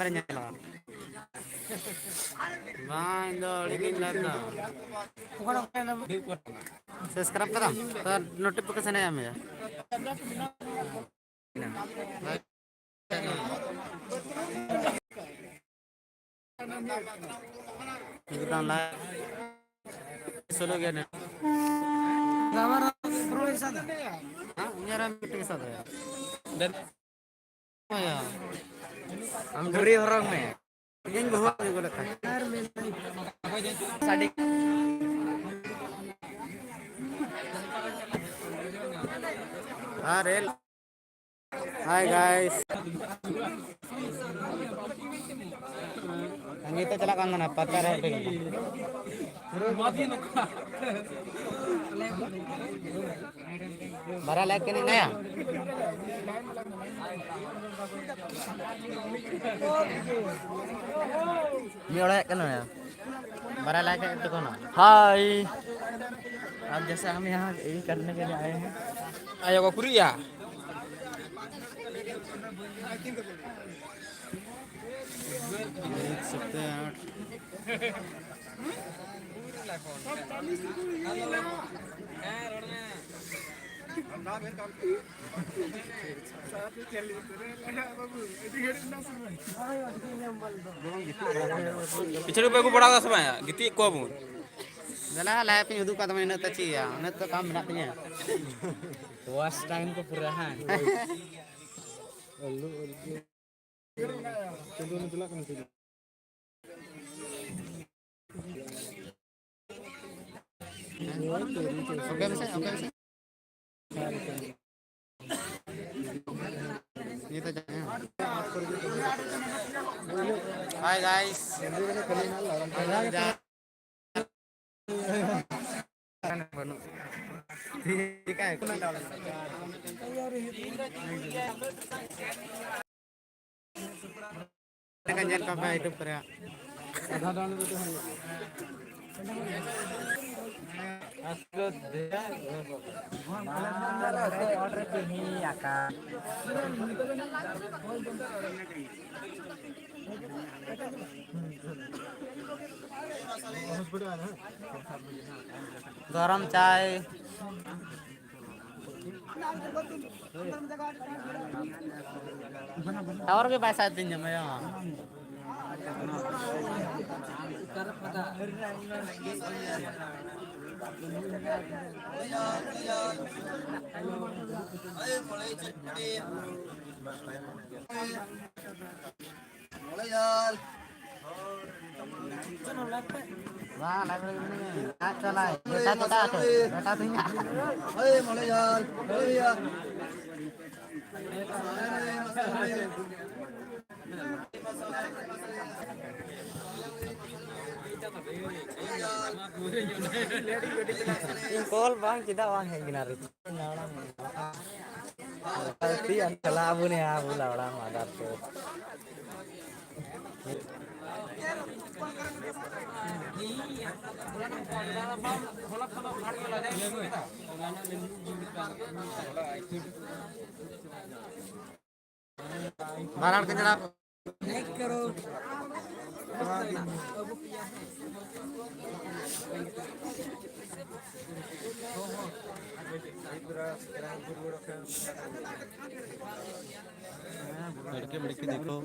para nyala. Main do lagi lada. Subscribe karo. Tar notification ay ame. Ikutan live. Solo gaya nih. Gambar pro sana. Hah? Nyara meeting sana ya. Dan oh ya. Anggeri orang nih. Ini gua juga letak. Sadik. Arel. Hai guys. Ang ito talaga ang napat para bara like ke naya ini orang kan ya bara like itu kan hai अब जैसे हम यहाँ यही करने के लिए आए हैं Ayo kau kuria. देख सकते हैं Pichadu pe ko bada sama ya. Giti ko bu. Dala lah punya hidup kata mana taci ya, mana tu kam nak punya. Was time ko purahan. Oke misalnya. Ini tu jangan. Hai guys. Jangan kapai hidup kerja. गरम चाय और के पैसा दिन जमे wah lagi ini चला बेटा बेटा तुझा अरे मोले यार अरे यार kol bang kita bang kayak gini nih tapi yang salah abu nih abu lah orang ada tuh Barar ke jalan. Naik karo. लड़के लड़के देखो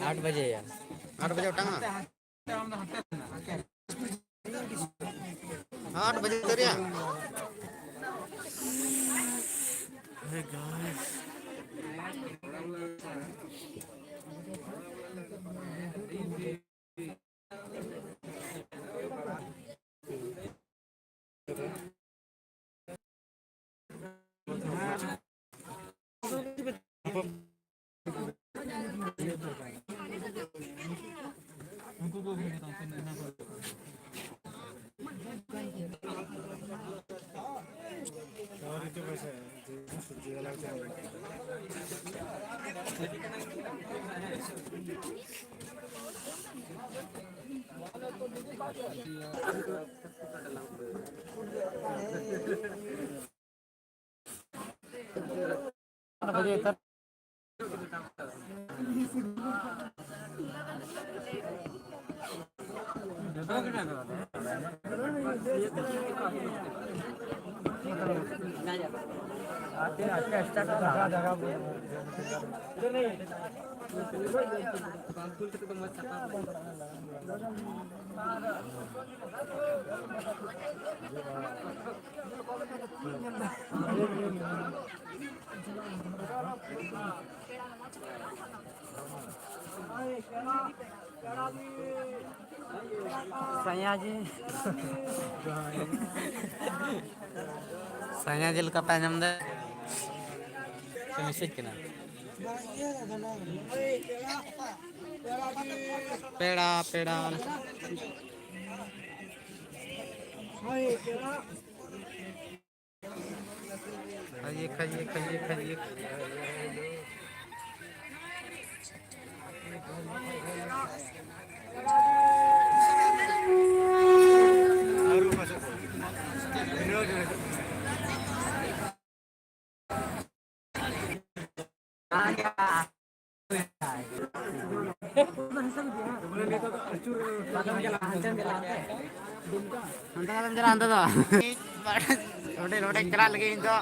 आठ बजे यार 8 बजे उठांगा 8 बजे तो Saya aja luka panjang deh. Semisik kena. Peda, peda. Kaji. Antara jalan tuh. Udah jalan lagi itu.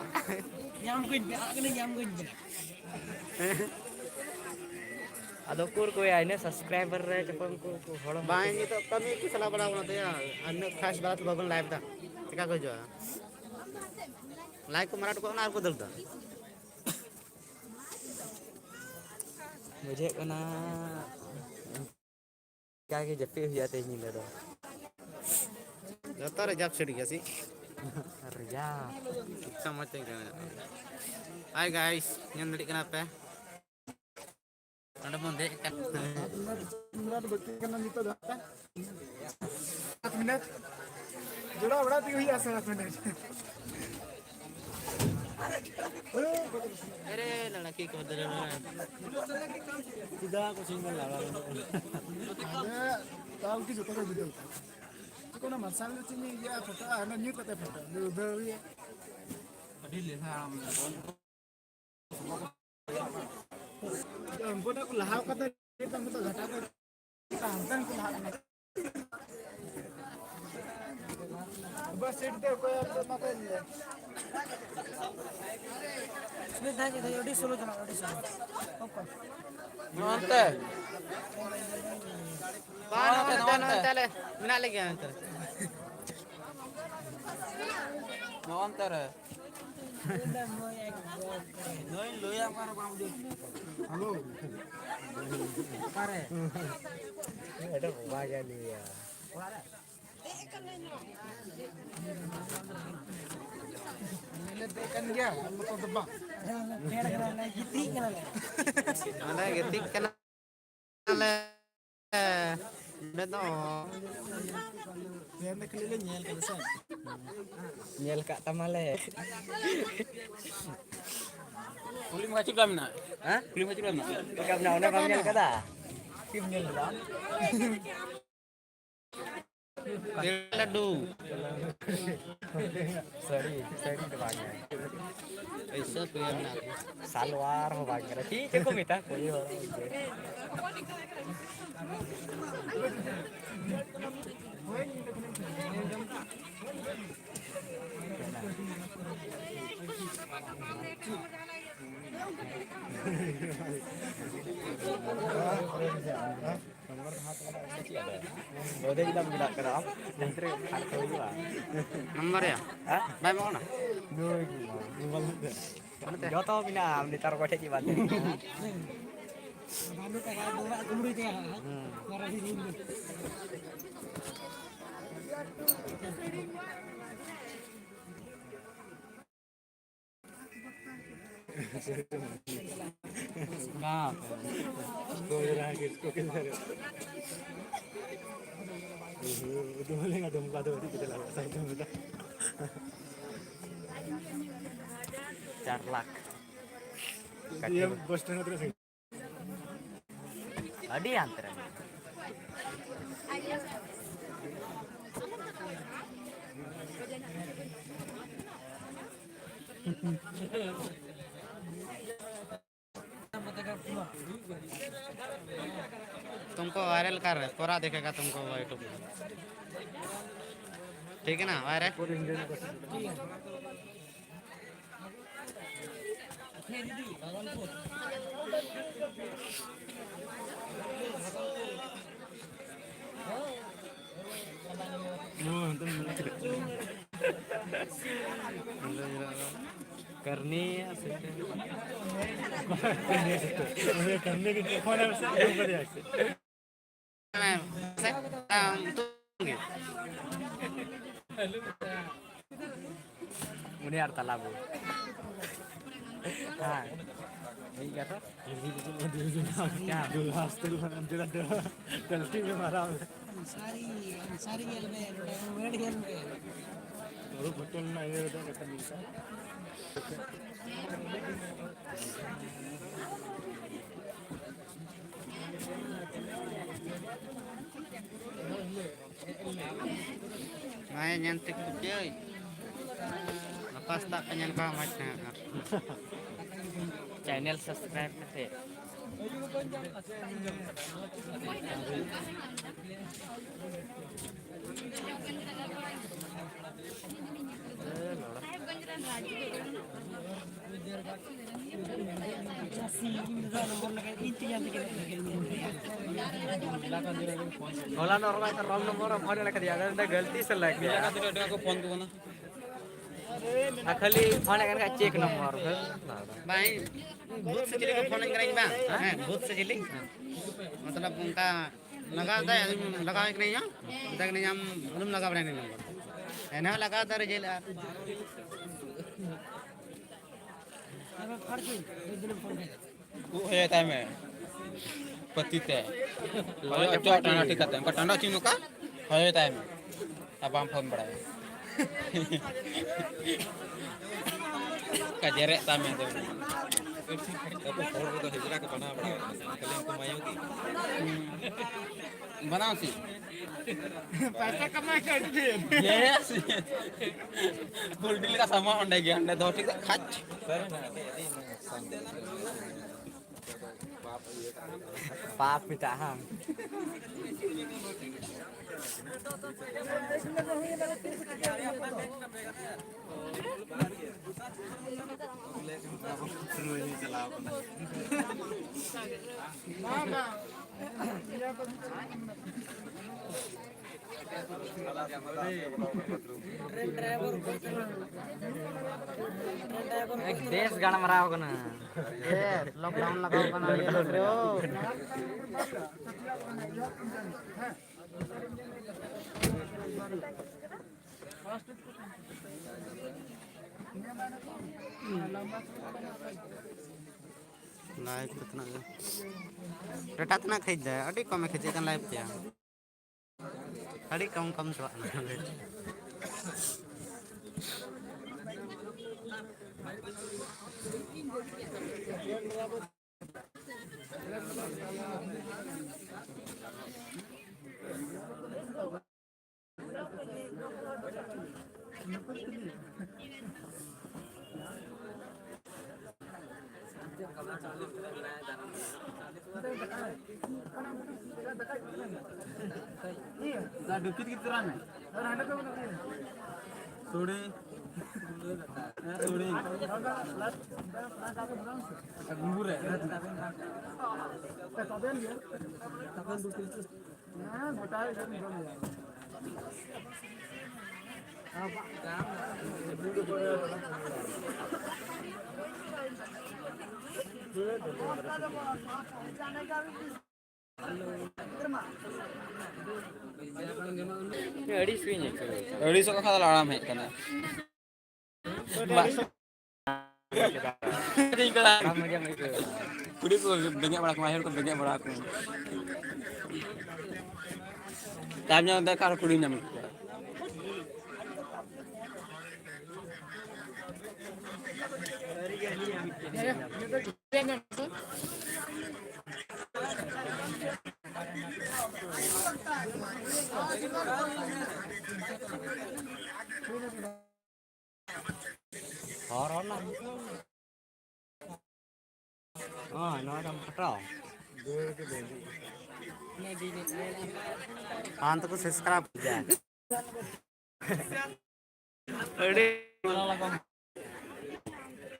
Ada kur ko ya ini subscriber re cepeng ku holo Bahan itu kami itu salah pada orang tuh ya. Anu khas banget bagun live dah. Tika ko jo. Live ko marat ko na ko dal ta. मुझे कना क्या के जप्पे हो जाते ही ले दो Jotor jab sedi gasi. अरे या Sama cengkeh. Hai guys, nyandri kenapa? Ada mau dek kan? Minute बच्चे का नाम तो जाता 7 मिनट जुड़ा बड़ा दी हुई है 7 minute Ere lalaki ko dala. tidak aku single lah ada tahu कि जो तो वीडियो को ना मसाला चीनी या फोटो आना न्यू करते फोटो उधर ये हमको ना कुल्हाड़ करते तो हम तो घटा कर तांतन कुल्हाड़ बस सेट दे कोई अब तो मत ले इसमें दागे दागे ओडी सोलो जना ओडी सोलो okay Nonte. Nonte le. Mina lagi nonte. Nonte re. Noin lo yang mana bang dia. Hello pare ada baga dia मैंने देखा गया हम तो दबा Ada getik kan le. Beto. यार ने कल nyel kan san nyel kak tamale Kulim kacip kami nak. ha Kulim kacip kami nak. kam na ona kam nyel kada tim nyel lah Ladu. sorry depannya Bisa pilihan nak. salwar ho baga ठीक है को मिटा कोई और Udah kita bilang kerap, yang terakhir kartu juga. Nomor ya? Hah? Baik mau na? Joto pinam ditaruh kode di batu. कहाँ सोच रहा है कि इसको किधर तो बोलेगा तुम बात होती किधर लगा साइड में बेटा 4 लाख ये बस स्टैंड उतरे सही अड़ी अंतर तुमको वायरल कर रहे पूरा देखेगा तुमको यूट्यूब में ठीक है ना वायरल करनी करने के फोन है उससे क्यों कर दिया मुझे यार तालाब हाँ यही क्या था क्या जो हॉस्टल में गलती में मारा सारी गेल में वेड गेल में और होटल में आए होता है मिलता मैं nyantik kucai lepas tak kenyan kau macam channel subscribe करते होला नॉर्मल का रॉन्ग नंबर फोन लगा दिया अगर गलती से लग गया aku phone ko na खाली फोन लगा चेक नंबर भाई भूत से चिली का फोन करेंगे बा हैं भूत से चिली मतलब उनका लगा था लगा कि नहीं तक नहीं हम मालूम लगा बने नंबर है ना लगा था jail ya time petite hoyo cho tanda ठीक करते हैं का tanda चिन्ह का hoyo time अब हम phone बड़ा का जरे time itu tapi phone तो हिजरा का बना बड़ा कल हमको मायोगी बनाओ सी पैसा कमा कर दिए yes full deal का sama onde गया onde दो ठीक खच पाप पिता हम एक देश गाना मरा होगा ना ये लॉकडाउन लगाओ बना ये लोग रे ओ लाइव कितना डेटा तना खरीद जाए अड़ी कम खींचे kan लाइव क्या अड़ी कम कम तो dikit gitu kan थोड़ी थोड़ी गुंगुर है अड़ी सुई नहीं अड़ी सौ का खाता लाड़ा में करना Kamu jam itu. Kudu ko bengek balik mahir ko bengek balik. Tanya udah kalau kudu nyam. Corona. Oh, nó trong trò. Hantu ko subscribe aja. Udah.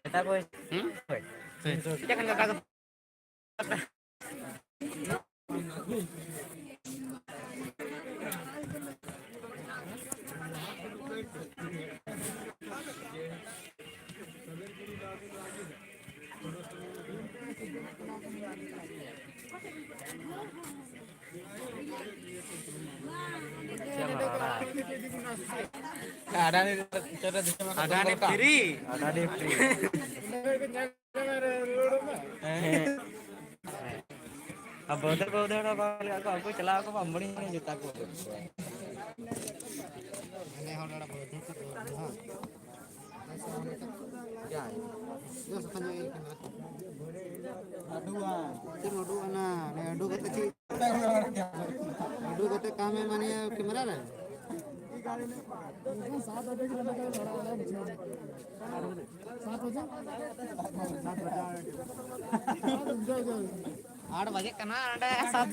Kita boy. Jangan takut. Ada nih cara Ada di kiri. Ada di kiri. अब उधर को उधर aku celah aku pamburi ini jutaku. Aduh na, aduh kata cik. Aduh kata kami mana kamera lah. आठ बजे करना सात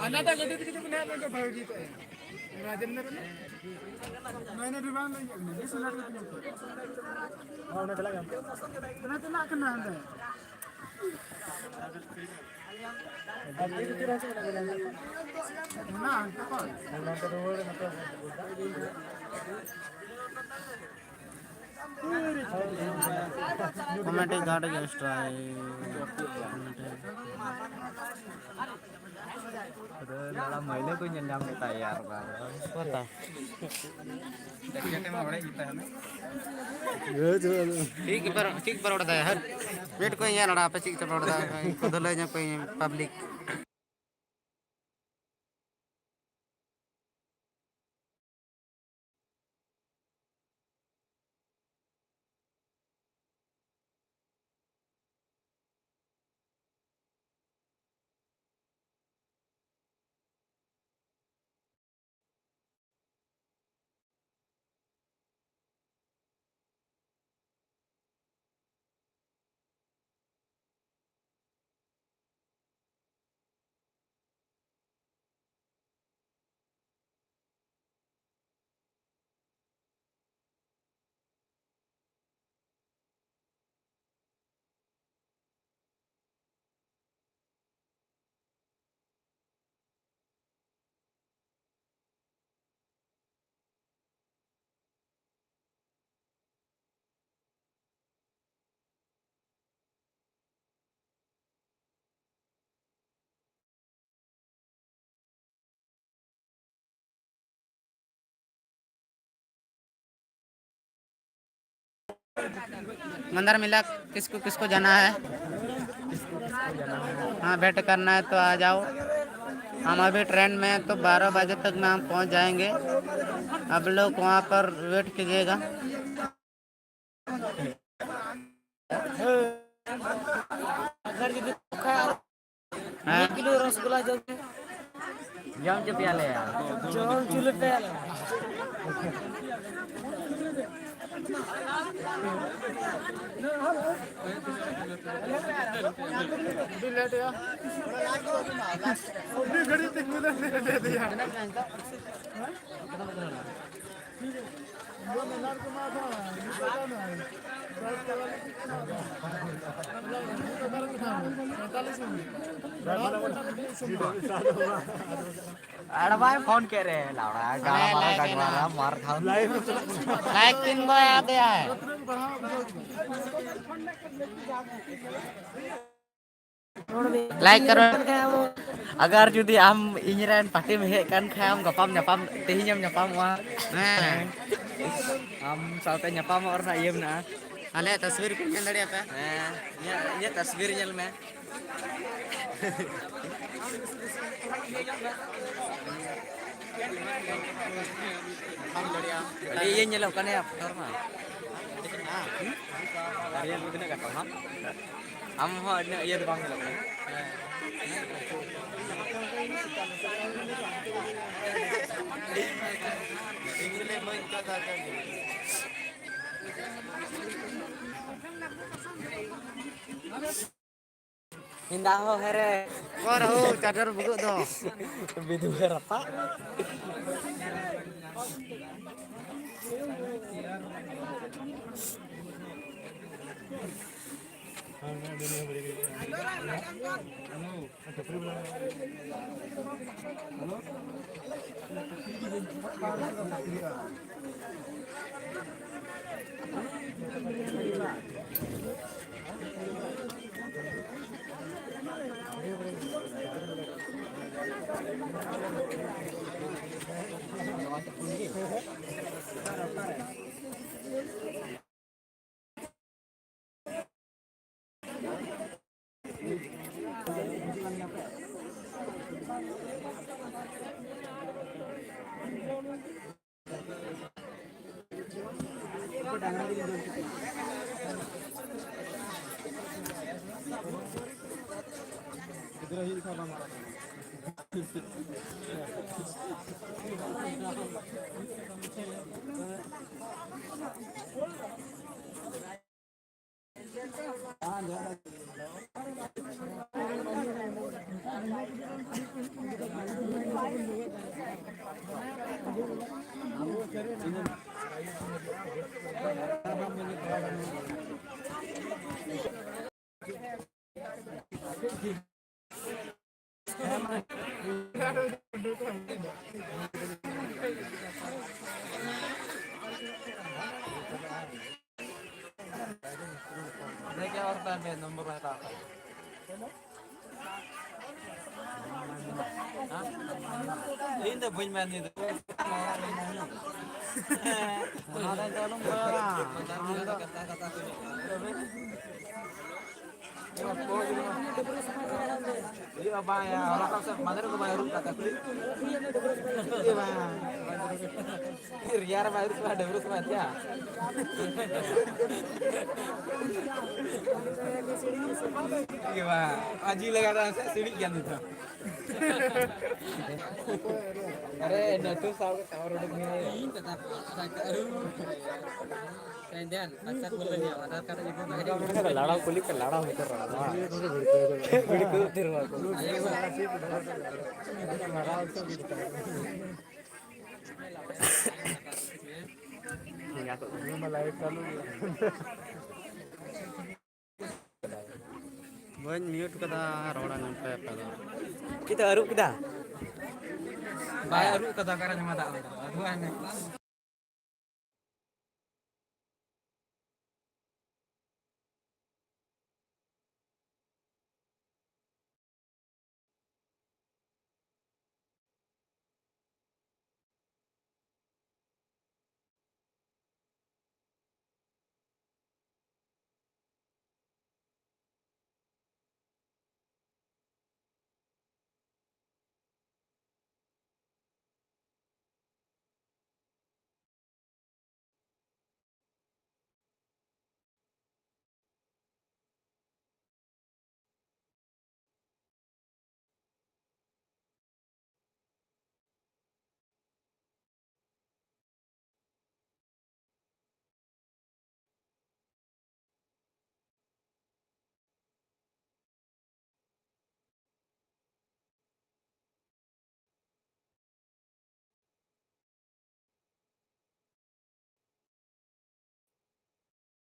अनाथा गति किती पण आहे का भाऊ गीत आहे राजेंद्र नाही रिवान नाही सुनार हो ना त्याला ना कना आहे ना कमेटी गार्ड गेस्ट आए Dalam mainnya tuh nyenyam kita ya, Bang. पता ठीक पर उड़ता है हर वेट कोई यार लड़ा पे ठीक पर उड़ता है खुद ले जा कोई पब्लिक मंदिर मिला किसको किसको जाना है हाँ वेट करना है तो आ जाओ हम अभी ट्रेन में हैं तो 12 बजे तक में हम पहुंच जाएंगे अब लोग वहाँ पर वेट कीजिएगा किलो रसगुल्ला जो Jam je piala ya. जौन चूल्हे पे लेट या अभी घड़ी तक मुझे दे दिया वो नजार को मार था निकला ना रात के वाले Ada baik phone ke re, laura gara mar khau. Like 3 गो आते हैं Like karo. Agar judi am inyiran pati mehek kan kham gapam nyapam tehinyam nyapam wa. Nah, Am salte nyapam orna iem na. alia tasvir ko nyal dadi apa? Nya tasvir nyel me. Tadi iya nyelok kan ya normal. Dari yang begini kata mam. Am ho nya iya bang nyelok. Indah ho here. Wah, oh, cadar buku tuh. Lebih tuh berapa? Ini kayak orang tanya nomor berapa? Ini tuh punya mana itu? Ada yang tolong berang. Jadi apa ya? Orang kan mana tuh bayar kata tuh? Iya bang. Riar bayar tuh ada urus aja. Iya bang. Aji lagi ada sedikit kan itu. Are tuh sahur udah ini tetap kemudian pasar boleh ya ada kata ibu lada kulit ke lada hoter rada bidiku tirwa ko Buat mute kata roda nampai apa? kita aruk kita Bayar kata karena mata. Aduh aneh.